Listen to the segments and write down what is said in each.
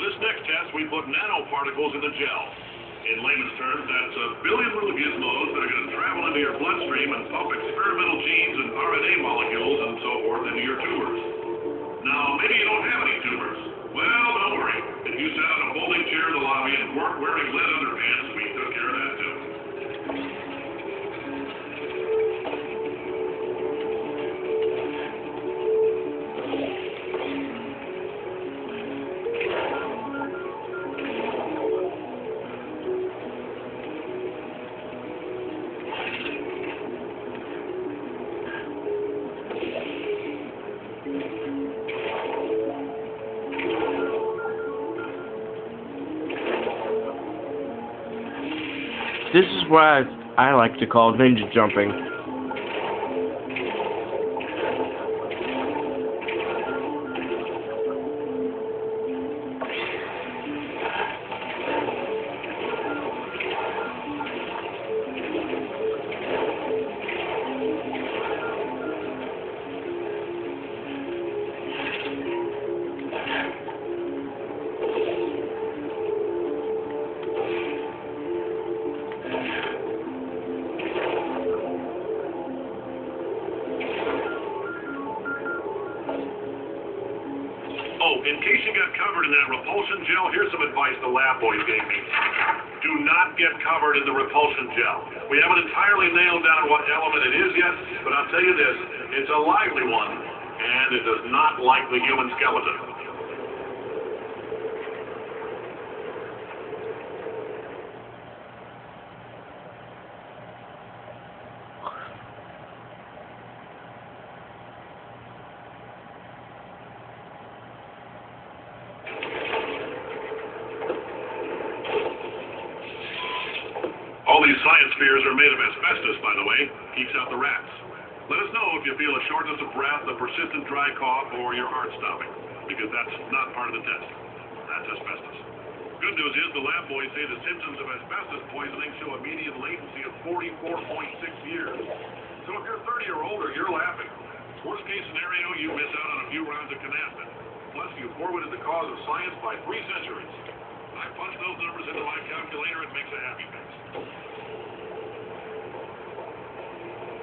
this next test, we put nanoparticles in the gel. In layman's terms, that's a billion little gizmos that are going to travel into your bloodstream and pump experimental genes and RNA molecules and so forth into your tumors. Now, maybe you don't have any tumors. Well, don't worry. If you sat on a folding chair in the lobby and weren't wearing lead underpants, we took care of that too. This is what I like to call ninja jumping. Oh, in case you got covered in that repulsion gel, here's some advice the lab boys gave me. Do not get covered in the repulsion gel. We haven't entirely nailed down what element it is yet, but I'll tell you this, it's a lively one, and it does not like the human skeleton. All these science spheres are made of asbestos, by the way. Keeps out the rats. Let us know if you feel a shortness of breath, a persistent dry cough, or your heart stopping, because that's not part of the test. That's asbestos. Good news is the lab boys say the symptoms of asbestos poisoning show a median latency of 44.6 years. So if you're 30 or older, you're laughing. Worst case scenario, you miss out on a few rounds of Canastin. Plus, you forwarded the cause of science by 3 centuries. I punch those numbers into my calculator, it makes a happy face.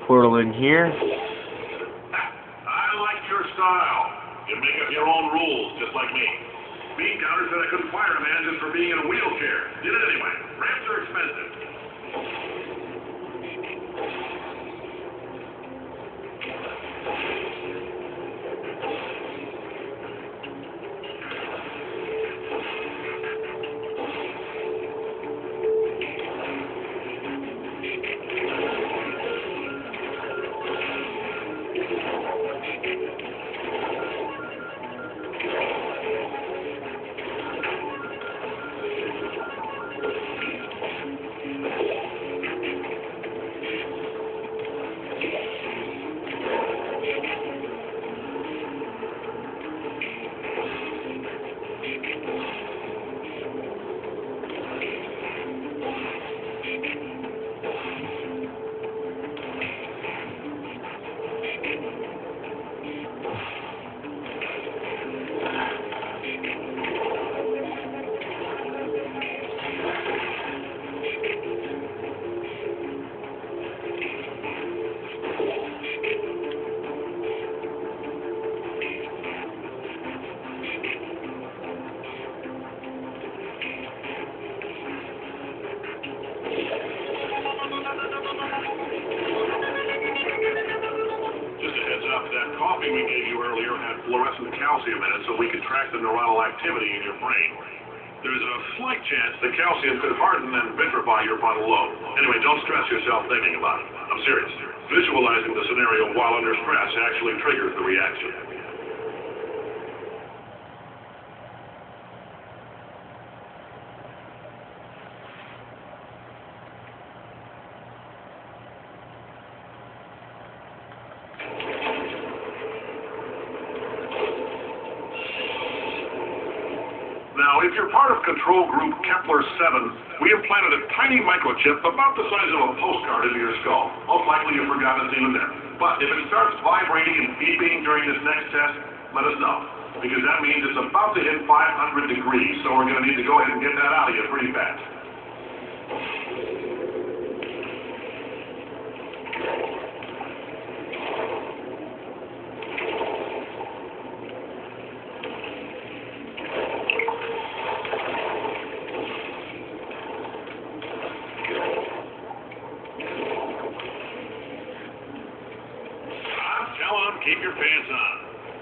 Portal in here. I like your style. You make up your own rules, just like me. Bean Counter said I couldn't fire a man just for being in a wheelchair. Did it anyway. Ramps are expensive. That coffee we gave you earlier had fluorescent calcium in it, so we could track the neuronal activity in your brain. There's a slight chance the calcium could harden and vitrify your frontal lobe. Anyway, don't stress yourself thinking about it. I'm serious. Visualizing the scenario while under stress actually triggers the reaction. Now, if you're part of control group Kepler-7, we have planted a tiny microchip about the size of a postcard into your skull. Most likely you forgot it's even there. But if it starts vibrating and beeping during this next test, let us know. because that means it's about to hit 500 degrees, so we're going to need to go ahead and get that out of you pretty fast. Keep your pants on.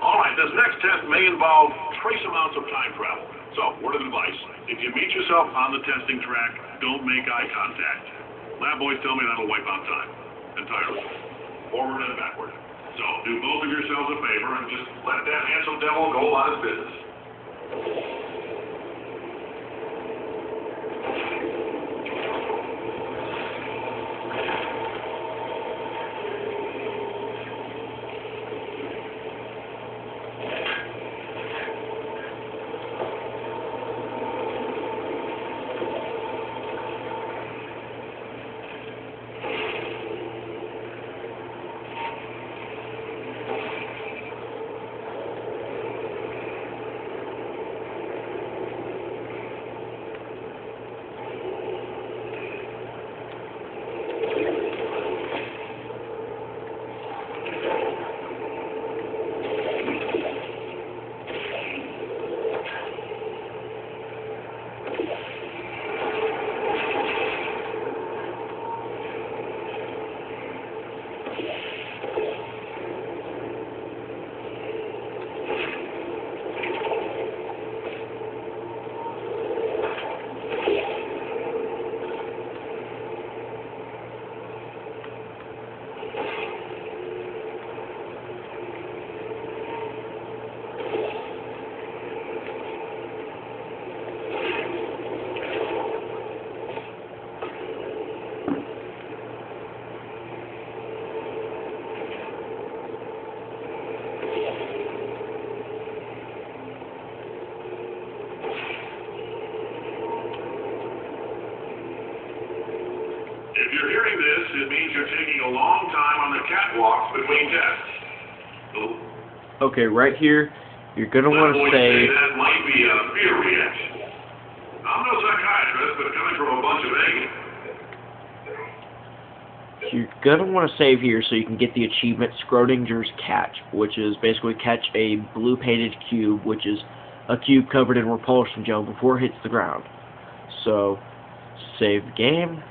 All right, this next test may involve trace amounts of time travel. So, word of advice, if you meet yourself on the testing track, don't make eye contact. Lab boys tell me that'll wipe out time. Entirely. Forward and backward. So, do both of yourselves a favor and just let that handsome devil go about his business. If you're hearing this, it means you're taking a long time on the catwalks between tests. Okay, right here, you're going to want to save. That might be a fear reaction. I'm no psychiatrist, but coming from a bunch of eggs. You're going to want to save here so you can get the achievement Schrodinger's Catch, which is basically catch a blue painted cube, which is a cube covered in repulsion gel before it hits the ground. So, save the game.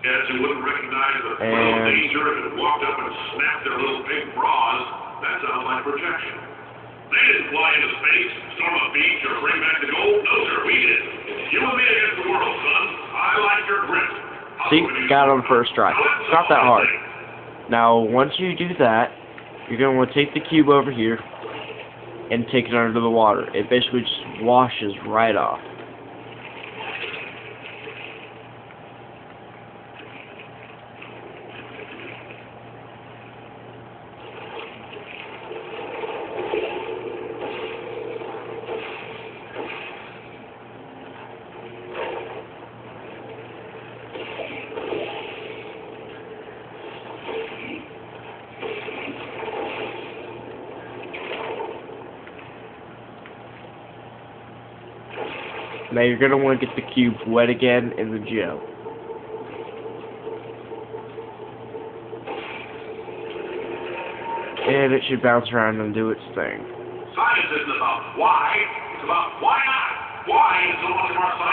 Cats who wouldn't recognize the thrill of danger if it walked up and snapped their little pink bras, that sounds like protection. They didn't fly into space, storm a beach, or bring back the gold. No, sir, we did. You and me against the world, son. I like your grit. See, got it on first try. It's not that hard. Now, once you do that, you're going to want to take the cube over here and take it under the water. It basically just washes right off. Now you're going to want to get the cube wet again in the gel. And it should bounce around and do its thing. Science isn't about why, it's about why not. Why is so much of our science